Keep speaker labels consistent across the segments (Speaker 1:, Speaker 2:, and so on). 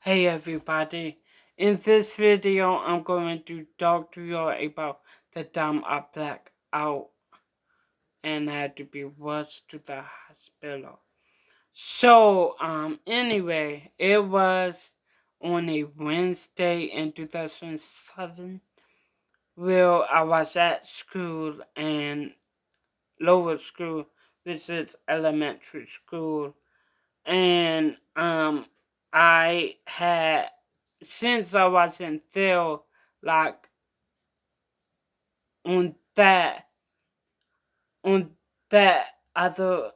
Speaker 1: Hey everybody, in this video I'm going to talk to you about the time I blacked out and had to be rushed to the hospital. Anyway, it was on a Wednesday in 2007 where I was at school and lower school, this is elementary school, and I had, since I wasn't there like on that on that other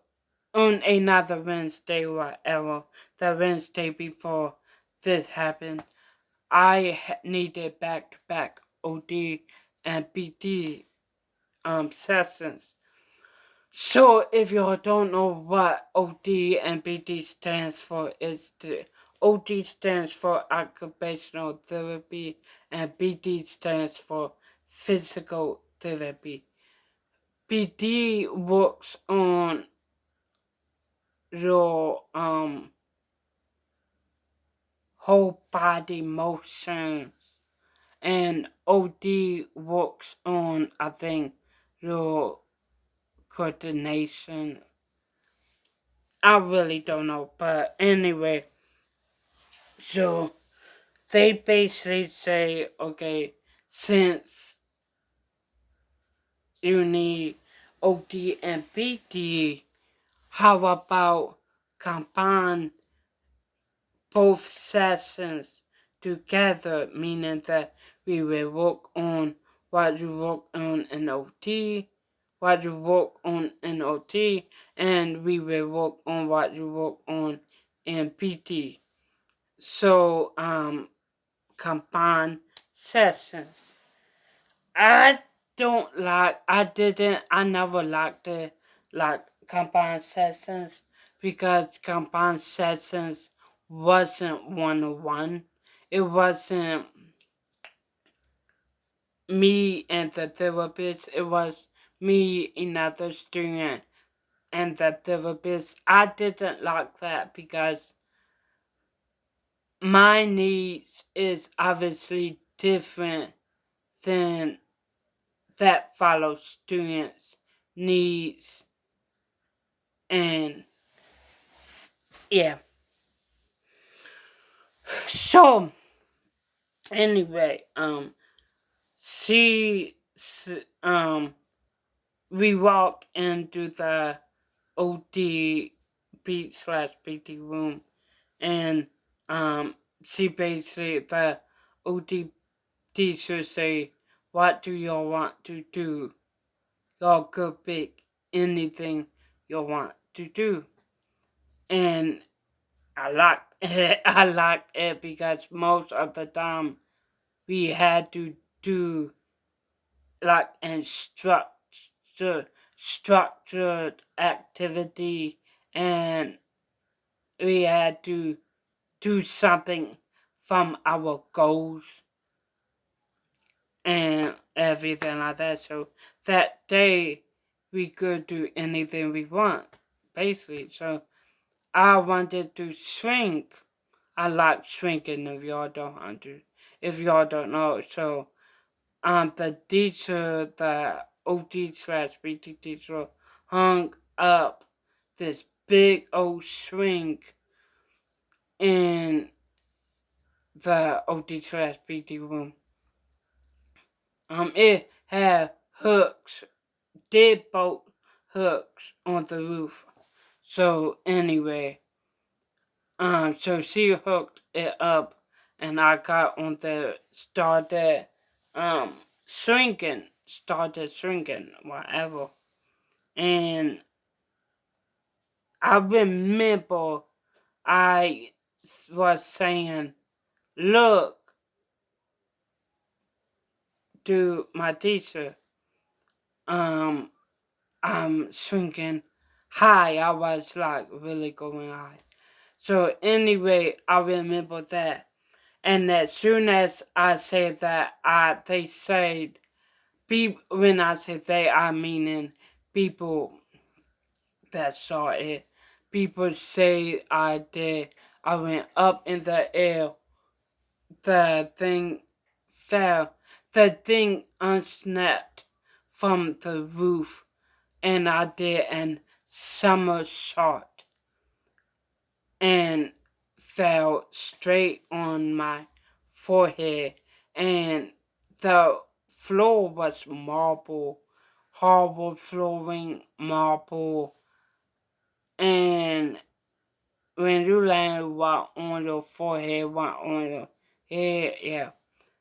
Speaker 1: on another Wednesday or whatever, the Wednesday before this happened, I needed back to back OD and BD sessions. So if you don't know what OD and BD stands for, OD stands for occupational therapy and BD stands for physical therapy. BD works on your whole body motions, and OD works on, I think, your coordination. I really don't know, but anyway, so they basically say, okay, since you need OD and BD, how about combine both sessions together, meaning that we will work on what you work on in OT, what you work on in OT, and we will work on what you work on in PT. So, combine sessions. I never liked the like combined sessions because combined sessions wasn't one-on-one. It wasn't me and the therapist. It was me, another student, and the therapist. I didn't like that because my needs is obviously different than that fellow students' needs, and yeah. So anyway, she we walked into the OD beat slash PT room, and she basically, the OD teacher say, what do y'all want to do? Y'all could pick anything you want to do. And I like it. I like it because most of the time we had to do like structured activity, and we had to do something from our goals and everything like that. So that day we could do anything we want, basically. So I wanted to shrink. I like shrinking if y'all don't know. So the teacher, the OT slash PT teacher, hung up this big old shrink in the OT slash PT room. It had hooks, deadbolt hooks on the roof. So anyway, so she hooked it up, and I got on the started shrinking, whatever. And I remember I was saying, look, to my teacher, um, I'm shrinking high. I was like really going high. So anyway, I remember that. And as soon as I said that, they said, when I say they, I meaning people that saw it. People say I did. I went up in the air the thing fell. The thing unsnapped from the roof, and I did an somersault and fell straight on my forehead, and the floor was marble, hardwood flooring, marble, and when you land right on your forehead, right on your head, yeah.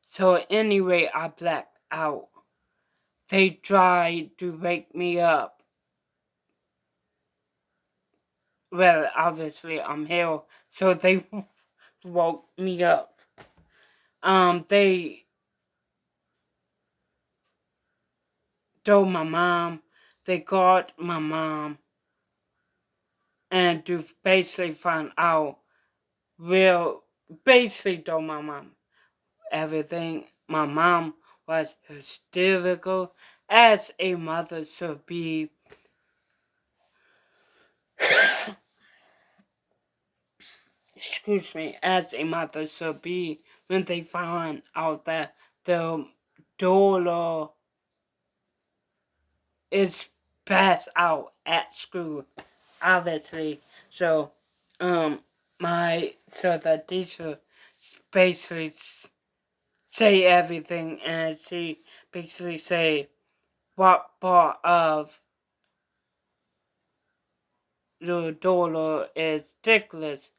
Speaker 1: So anyway, I blacked out. They tried to wake me up. Well, obviously I'm here, so they woke me up. They told my mom, they called my mom, and to basically find out real, basically told my mom everything. My mom was hysterical, as a mother should be. Excuse me, as a mother should be, when they found out that the daughter is passed out at school, obviously. So, um, so the teacher basically say everything, and she basically say what part of your daughter is ticklish.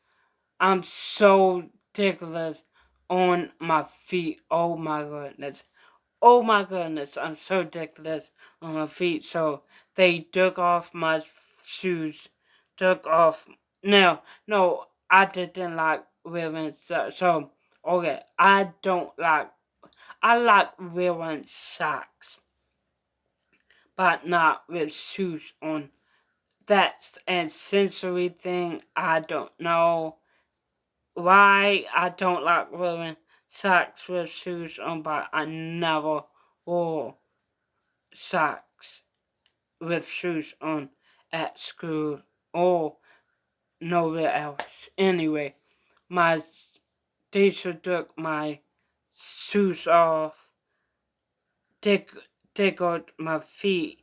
Speaker 1: I'm so ticklish on my feet. Oh my goodness. Oh my goodness, I'm so ticklish on my feet. So they took off my shoes, took off. No, I didn't like wearing so okay, I don't like, I like wearing socks, but not with shoes on. That's a sensory thing. I don't know why I don't like wearing socks with shoes on, but I never wore socks with shoes on at school or nowhere else. Anyway, my teacher took my shoes off, tick, tickled my feet.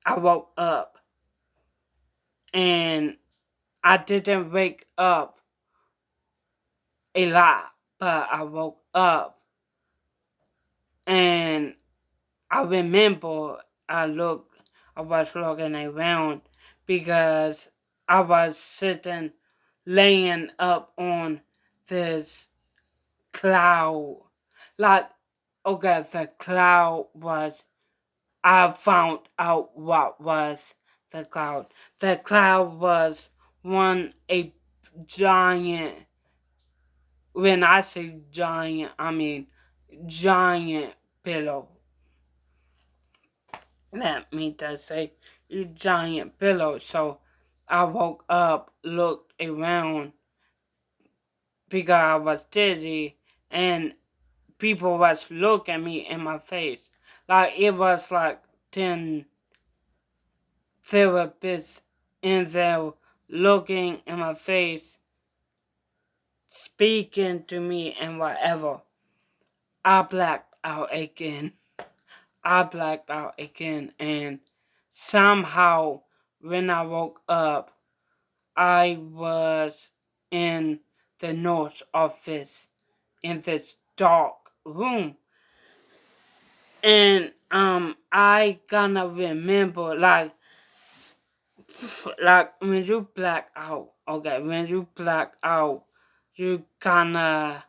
Speaker 1: I woke up, and I didn't wake up a lot, but I woke up, and I remember I was looking around because I was sitting, laying up on this cloud. Like, okay, the cloud was, I found out what was the cloud. The cloud was a giant, when I say giant, I mean giant pillow. Let me just say, a giant pillow. So I woke up, looked around because I was dizzy, and people was looking me in my face. Like it was like 10 therapists in there looking in my face, speaking to me and whatever. I blacked out again. I blacked out again, and somehow when I woke up, I was in the nurse office in this dark room. And I gonna remember, like when you black out, okay, when you black out, you gonna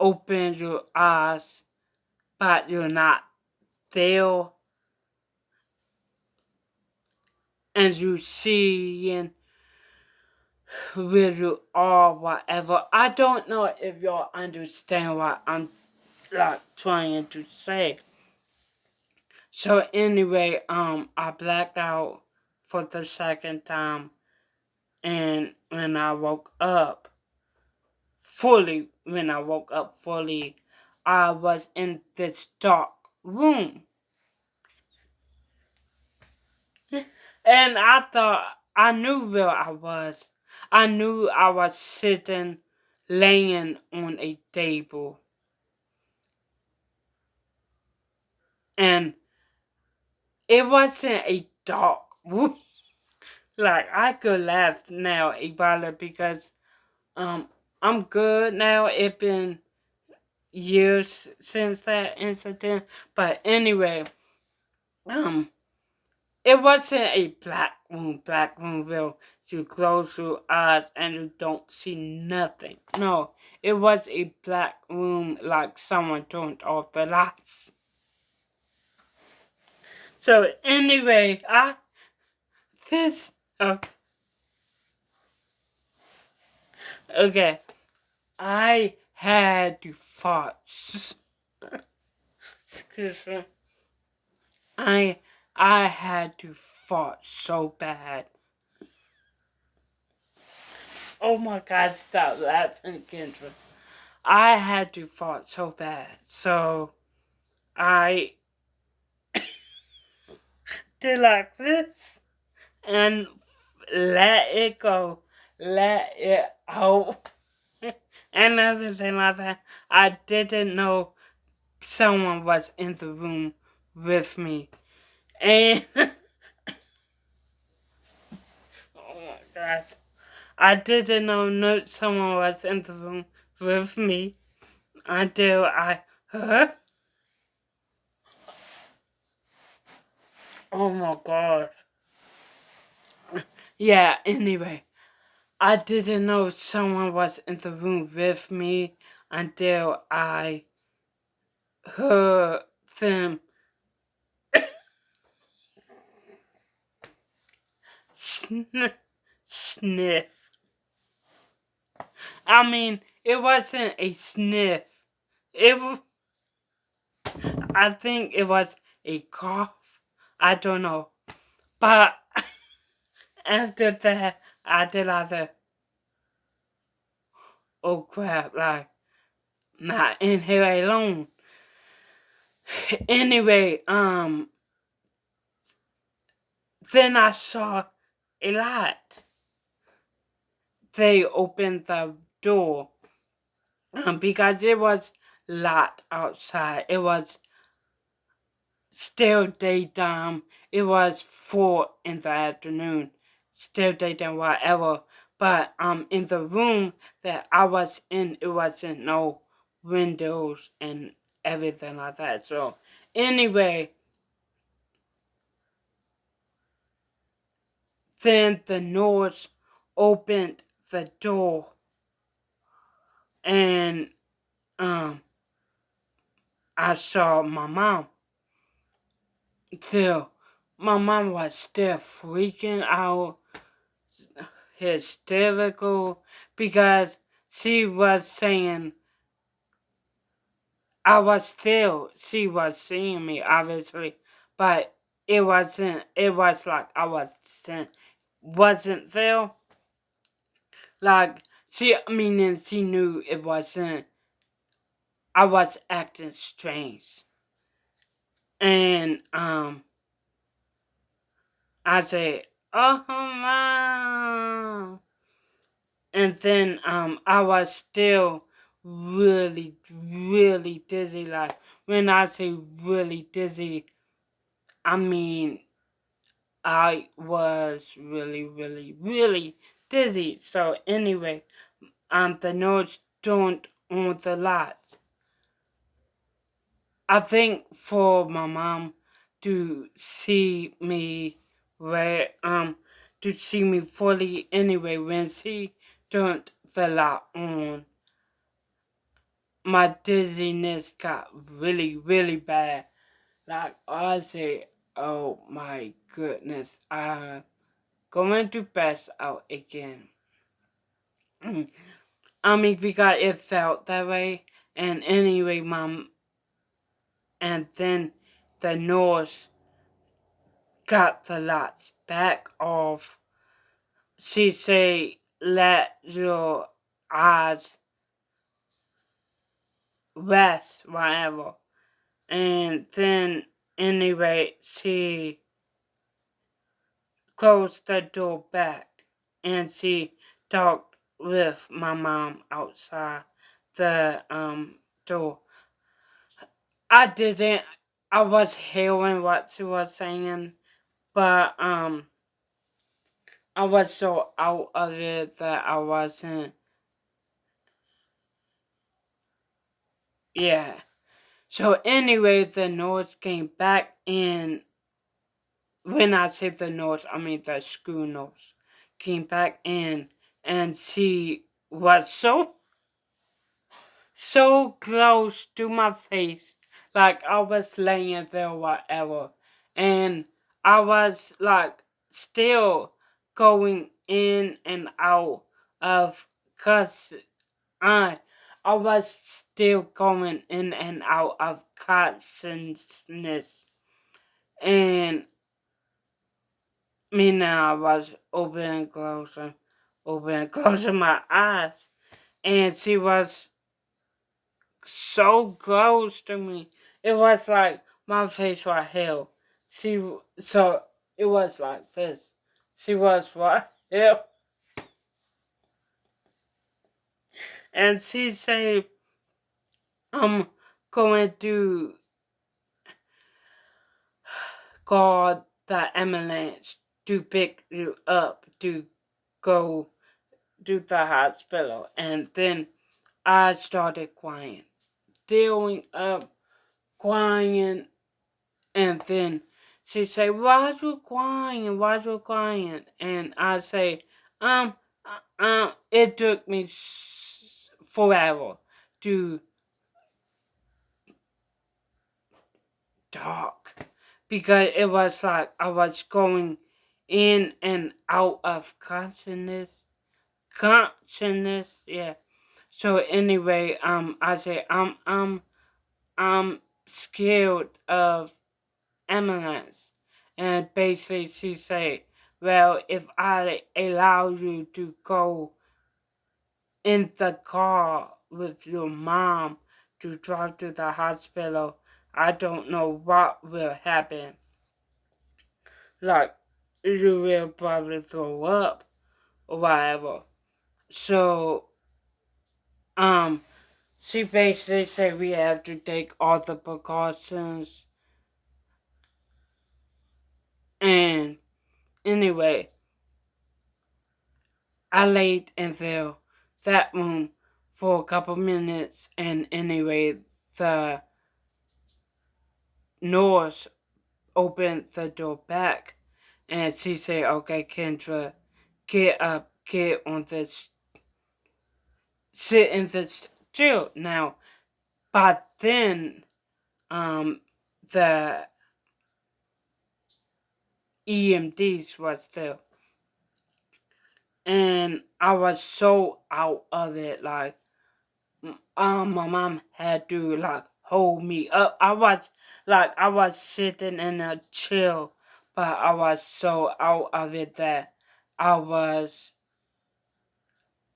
Speaker 1: open your eyes, but you're not there, and you seeing where you are, whatever. I don't know if y'all understand what I'm like trying to say. So anyway, I blacked out for the second time, and when I woke up fully, I was in this dark room, and I thought I knew where I was. I knew I was sitting, laying on a table. And it wasn't a dark room. Like, I could laugh now about it because I'm good now. It's been years since that incident. But anyway, um it wasn't a black room. Black room where you close your eyes and you don't see nothing. No, it was a black room like someone turned off the lights. So anyway, this uh, okay, I had to fart. Excuse me. I I had to fart so bad. Oh my God! Stop laughing, Kendra. I had to fart so bad, so I did like this and let it go, let it out, and everything like that. I didn't know someone was in the room with me, and oh my God, I didn't know someone was in the room with me until I heard. Oh my God. Yeah. Anyway. I didn't know someone was in the room with me until I heard them sniff. I mean, it wasn't a sniff. It, I think it was a cough. I don't know. But after that, I did other. Oh crap! Like not in here alone. Anyway, then I saw a light. They opened the door because it was light outside. It was still daytime. It was 4 in the afternoon. Still daytime, whatever. But in the room that I was in, it wasn't no windows and everything like that. So anyway, then the nurse opened the door and I saw my mom. Still, my mom was still freaking out, hysterical, because she was saying she was seeing me, obviously, but it was like wasn't there. Like, meaning she knew it wasn't, I was acting strange. And, I said, oh, mom. And then I was still really, really dizzy. Like, when I say really dizzy, I mean I was really, really, really dizzy. So anyway, the nurse turned on the lights. I think for my mom to see me to see me fully anyway when she turned the light on, my dizziness got really, really bad. Like, I say, oh my goodness, I'm going to pass out again. I mean, because it felt that way. And anyway, mom, and then the nurse got the lights back off. She say, let your eyes rest, whatever. And then, anyway, she closed the door back and she talked with my mom outside the door. I didn't. I was hearing what she was saying, but I was so out of it that I wasn't. Yeah. So anyway, the noise came back in. When I say the noise, I mean the school noise came back in, and she was so close to my face, like I was laying there, whatever, and I was like still going in and out of, cause I I was still going in and out of consciousness, and meaning I was open and closing my eyes, and she was so close to me. It was like my face right here. So it was like this. She was right here, and she said, "I'm going to call the ambulance to pick you up to go to the hospital." And then I started crying, tearing up, crying. And then she say, "Why you crying? Why you crying?" And I say, um, it took me forever to talk, because it was like I was going in and out of consciousness, yeah. So anyway, I say, I'm scared of ambulance. And basically she said, "Well, if I allow you to go in the car with your mom to drive to the hospital, I don't know what will happen. Like, you will probably throw up or whatever." So, um, she basically said we have to take all the precautions. And anyway, I laid in that room for a couple minutes, and anyway, the nurse opened the door back, and she said, "Okay, Kendra, get up, get on this, sit in this chair now." But then, the EMTs was there, and I was so out of it, like, my mom had to like hold me up. I was sitting in a chair, but I was so out of it that I was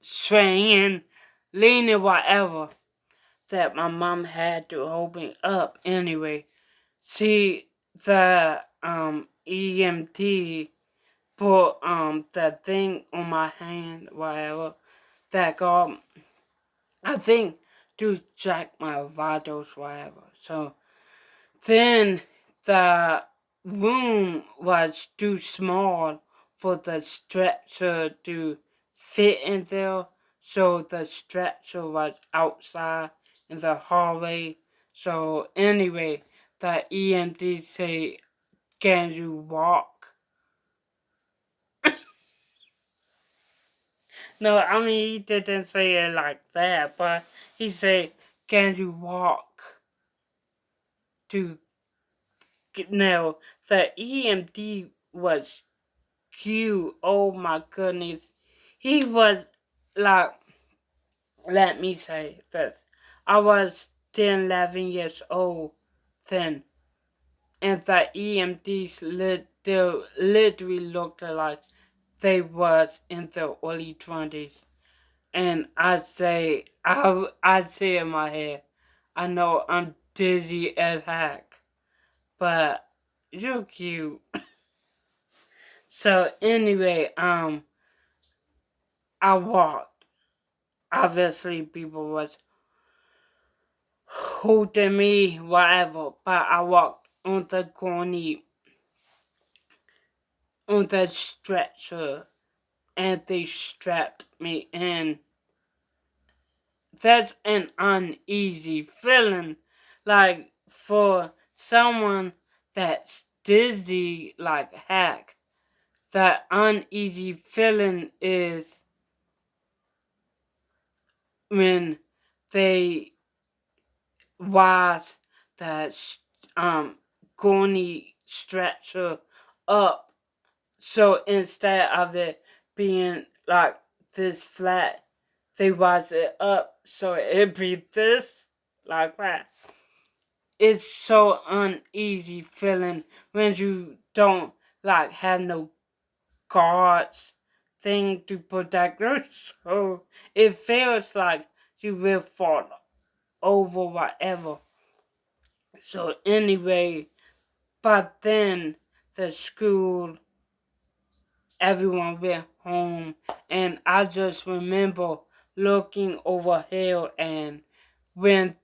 Speaker 1: swaying, leaning, whatever, that my mom had to hold me up. Anyway, see, the EMT put that thing on my hand, whatever, that got, I think, to check my vitals, whatever. So then the room was too small for the stretcher to fit in there. So the stretcher was outside in the hallway. So anyway, the EMT say, "Can you walk?" No, I mean, he didn't say it like that, but he said, "Can you walk to..." No, the EMD was cute. Oh my goodness. He was like, let me say this. I was 10, 11 years old then. And the EMDs literally looked like they was in their early 20s. And I say in my head, I know I'm dizzy as heck, but you're cute. So anyway, I walked. obviously people was holding me, whatever, but I walked on the gurney, on the stretcher, and they strapped me in. That's an uneasy feeling, like for someone that's dizzy like heck. That uneasy feeling is when they wise that gurney stretcher up. So instead of it being like this flat, they wise it up so it be this like that. It's so uneasy feeling when you don't like have no guards thing to protect you. So it feels like you will fall over whatever. So anyway, but then the school, everyone went home, and I just remember looking over here, and when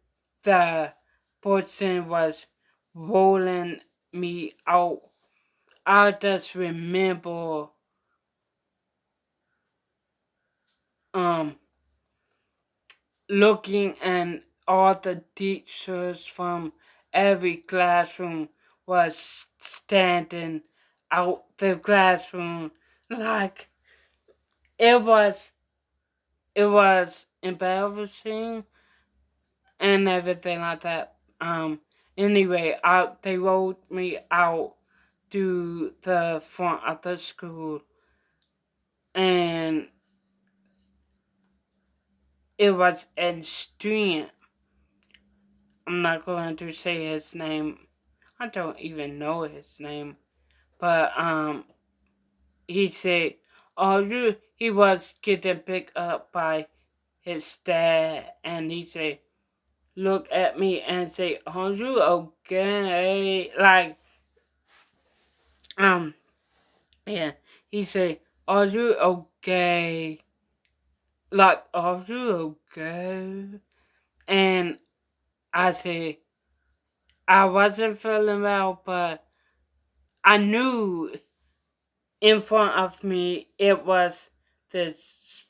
Speaker 1: the person was rolling me out, I just remember um looking, and all the teachers from every classroom was standing out the classroom, like it was it was embarrassing and everything like that. Anyway, they rolled me out to the front of the school, and it was a student. I'm not going to say his name. I don't even know his name. But he said, "Oh, you." He was getting picked up by his dad, and he said, "Look at me," and say, "Are you okay?" Like, um, yeah. He said, "Are you okay?" Like, "Are you okay?" And I said, I wasn't feeling well, but I knew in front of me it was this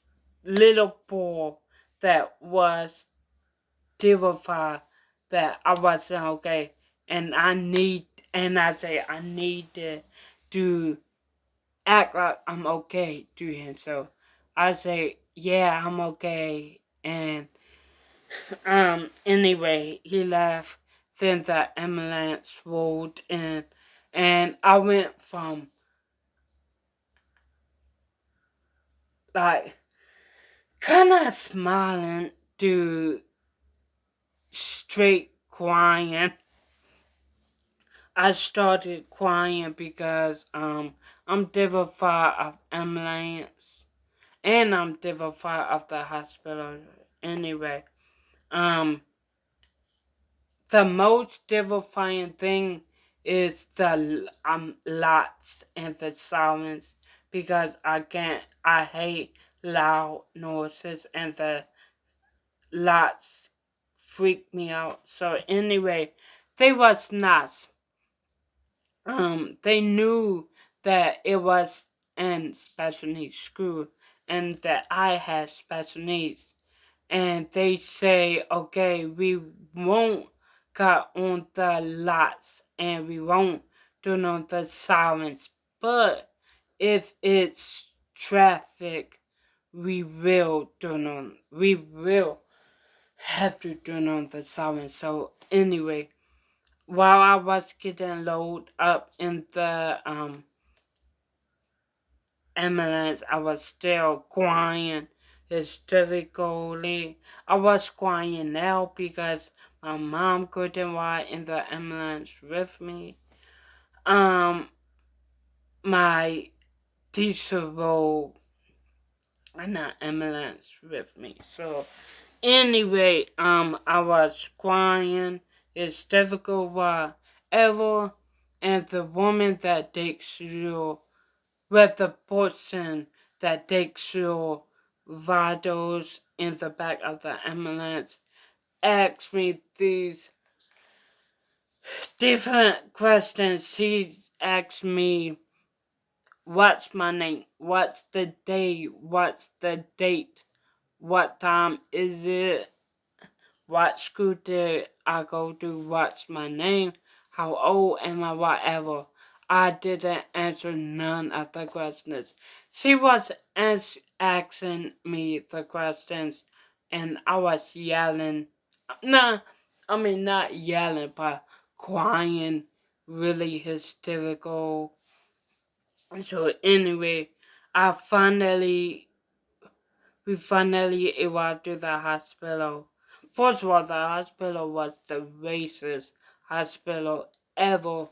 Speaker 1: little boy that was terrified that I wasn't okay, and I say I need to act like I'm okay to him. So I say, yeah, I'm okay, and anyway, he left. Then the ambulance rolled in, and I went from like kind of smiling to straight crying. I started crying because I'm terrified of ambulance, and I'm terrified of the hospital. Anyway, um the most terrifying thing is the lights and the silence, because I hate loud noises, and the lights freak me out. So anyway, they was nice. They knew that it was an special needs school, and that I had special needs, and they say, okay, we won't cut on the lights, and we won't turn on the sirens, but if it's traffic, we will have to turn on the sirens. So anyway, while I was getting loaded up in the ambulance, I was still crying hysterically. I was crying now because my mom couldn't ride in the ambulance with me. Um, my teacher rode in the ambulance with me. So anyway, I was crying hysterical whatever, and the woman that takes you with the person that takes you vitals in the back of the ambulance, asked me these different questions. She asked me, what's my name? What's the day? What's the date? What time is it? What school did I go to? What's my name? How old am I? Whatever. I didn't answer none of the questions. She was asking me the questions, and I was yelling. Nah, I mean, not yelling, but crying, really hysterical. So, anyway, I finally we finally arrived to the hospital. First of all, the hospital was the racist hospital ever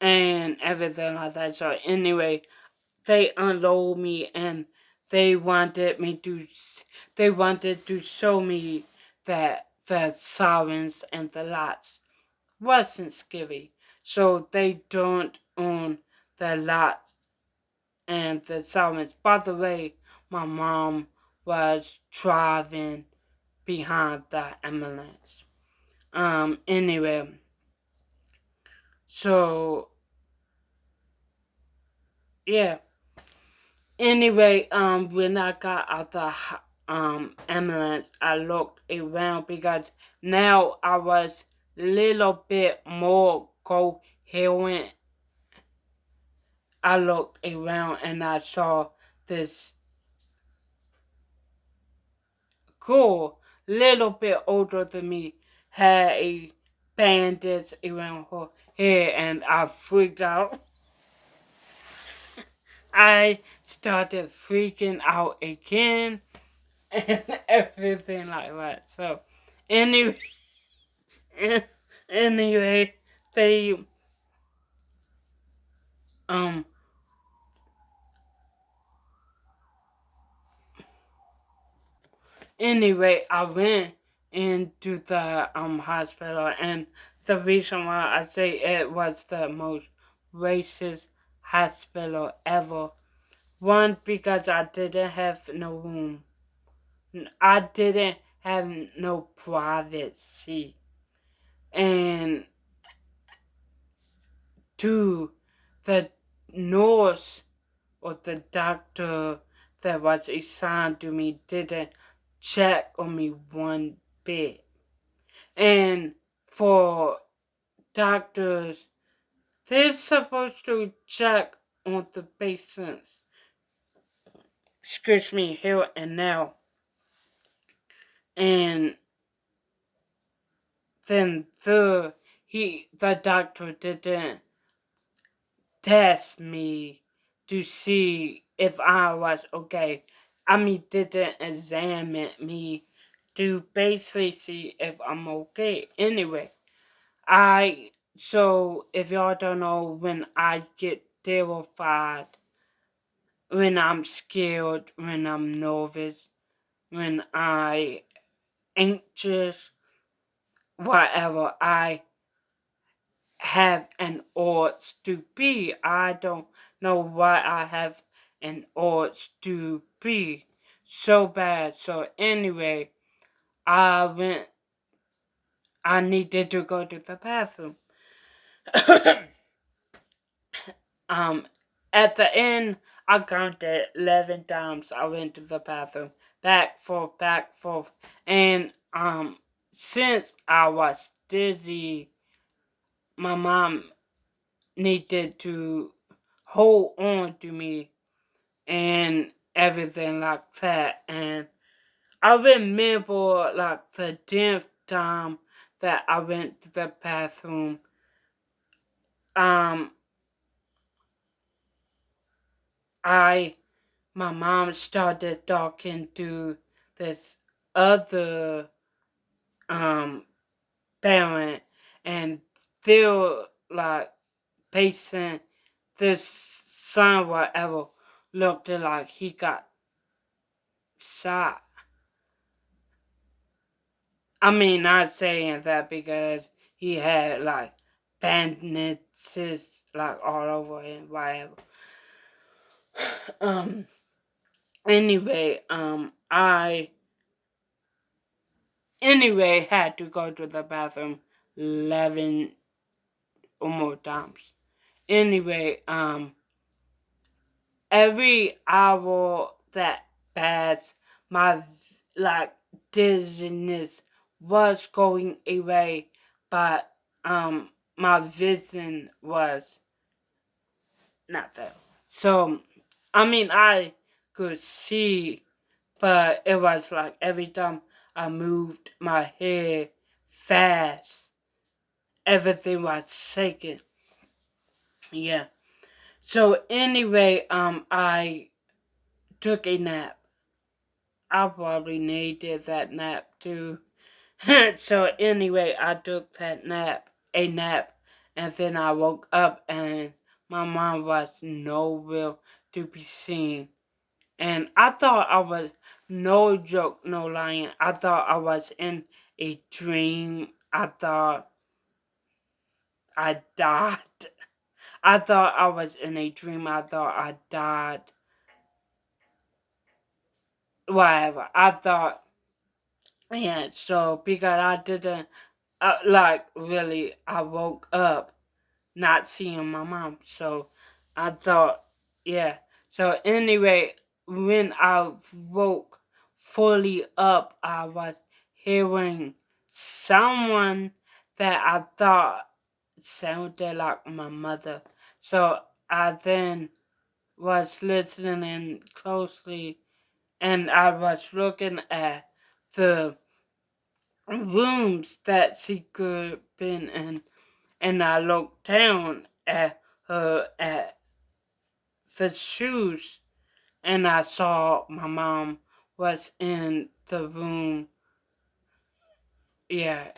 Speaker 1: and everything like that. So anyway, they unloaded me and they wanted me to they wanted to show me that the sirens and the lights wasn't scary. So they don't own the lights and the sirens. By the way, my mom was driving behind the ambulance. Anyway, so yeah. Anyway, when I got out the ambulance, I looked around because now I was little bit more coherent. I looked around and I saw this girl, little bit older than me, had a bandage around her head, and I freaked out. I started freaking out again and everything like that. So anyway, anyway, they um anyway I went into the hospital, and the reason why I say it was the most racist hospital ever. One, because I didn't have no room. I didn't have no privacy. And two, the nurse or the doctor that was assigned to me didn't check on me one bit. And for doctors, they're supposed to check on the patients, excuse me, here and now. And then the doctor didn't test me to see if I was okay. I mean, didn't examine me to basically see if I'm okay. Anyway, so if y'all don't know, when I get terrified, when I'm scared, when I'm nervous, when I anxious, whatever, I have an urge to be. I don't know why I have an urge to be so bad. So anyway, I went. I needed to go to the bathroom. um, at the end, I counted 11 times. I went to the bathroom, back forth, and since I was dizzy, my mom needed to hold on to me and everything like that. And I remember like the 10th time that I went to the bathroom, um, I my mom started talking to this other um parent, and they're like patient. This son whatever looked like he got shot. I mean, not saying that because he had like bandages like all over him, whatever. Um, Anyway, I had to go to the bathroom 11 or more times. Anyway, every hour that passed, my like dizziness was going away, but my vision was not there. So, I mean, I could see, but it was like every time I moved my head fast, everything was shaking. Yeah. So anyway, I took a nap. I probably needed that nap too. So anyway, I took a nap, and then I woke up and my mom was nowhere to be seen. And I thought I was, no joke, no lying, I thought I was in a dream. I thought I died. I thought I was in a dream. I thought I died. Whatever. I thought, yeah, so because I didn't, like, really, I woke up not seeing my mom. So I thought, yeah. So anyway, when I woke fully up, I was hearing someone that I thought sounded like my mother. So I then was listening closely, and I was looking at the rooms that she could have been in, and I looked down at her at the shoes, and I saw my mom was in the room. Yeah,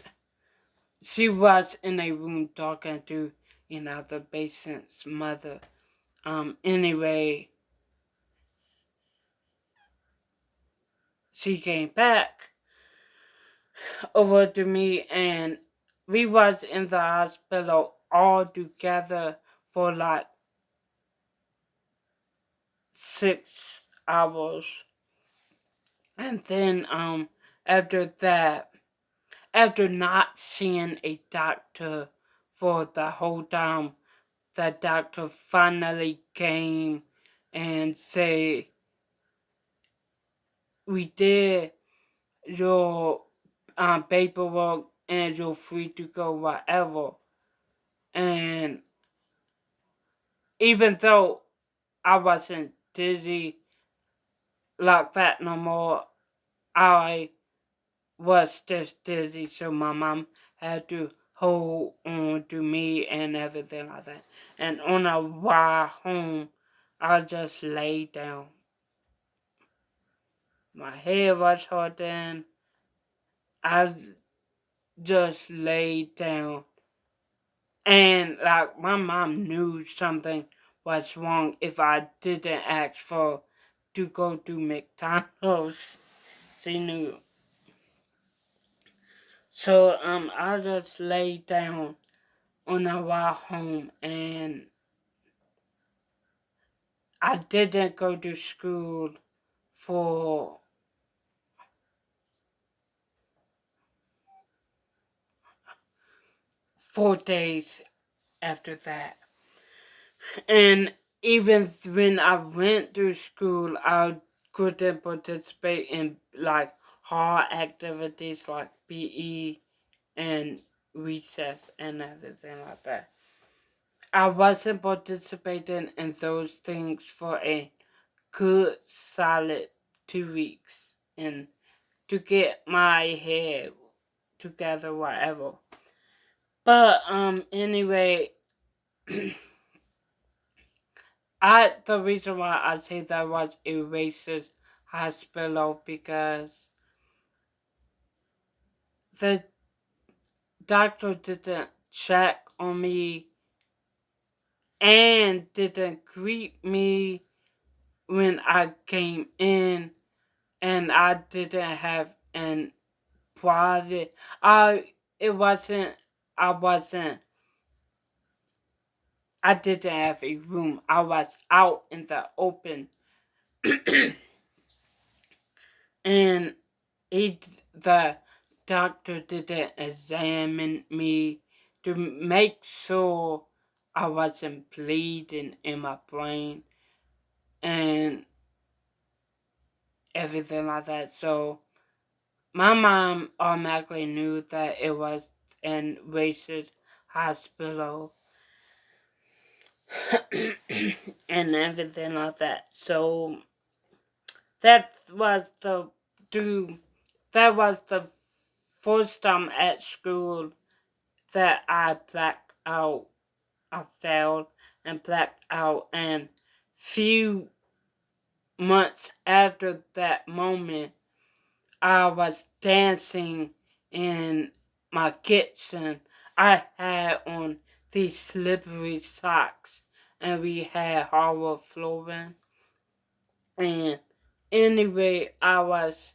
Speaker 1: she was in a room talking to, the patient's mother. Anyway, she came back over to me, and we was in the hospital all together for like 6 hours. And then after that, after not seeing a doctor for the whole time, the doctor finally came and say, we did your paperwork and you're free to go wherever. And even though I wasn't dizzy like that no more, I was just dizzy, so my mom had to hold on to me and everything like that. And on a ride home, I just lay down. My head was hurting. I just laid down. And like my mom knew something was wrong if I didn't ask for to go to McDonald's. She knew. So I just laid down on a ride home, and I didn't go to school for 4 days after that. And even when I went to school, I couldn't participate in like hard activities like PE and recess and everything like that. I wasn't participating in those things for a good solid 2 weeks and to get my head together, whatever. But anyway, the reason why I say that was a racist hospital because the doctor didn't check on me and didn't greet me when I came in, and I didn't have an private. I it wasn't. I wasn't. I didn't have a room. I was out in the open. and the doctor didn't examine me to make sure I wasn't bleeding in my brain and everything like that. So my mom automatically knew that it was in racist hospital and everything like that. So that was the do that was the first time at school that I blacked out. I failed and blacked out, and few months after that moment I was dancing in my kitchen. I had on these slippery socks and we had hardwood flooring. And anyway, I was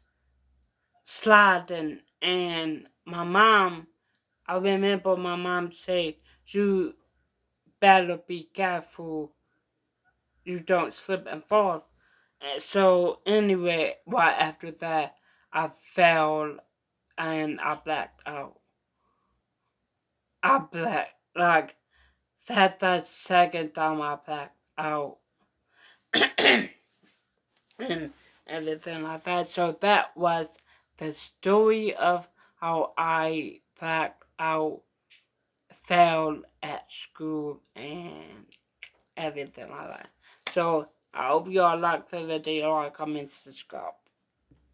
Speaker 1: sliding and I remember my mom say, you better be careful you don't slip and fall. And so anyway, right after that, I fell and I blacked out. I blacked like that's the second time I blacked out and everything like that. So that was the story of how I blacked out, failed at school, and everything like that. So I hope y'all like the video. Comment, subscribe.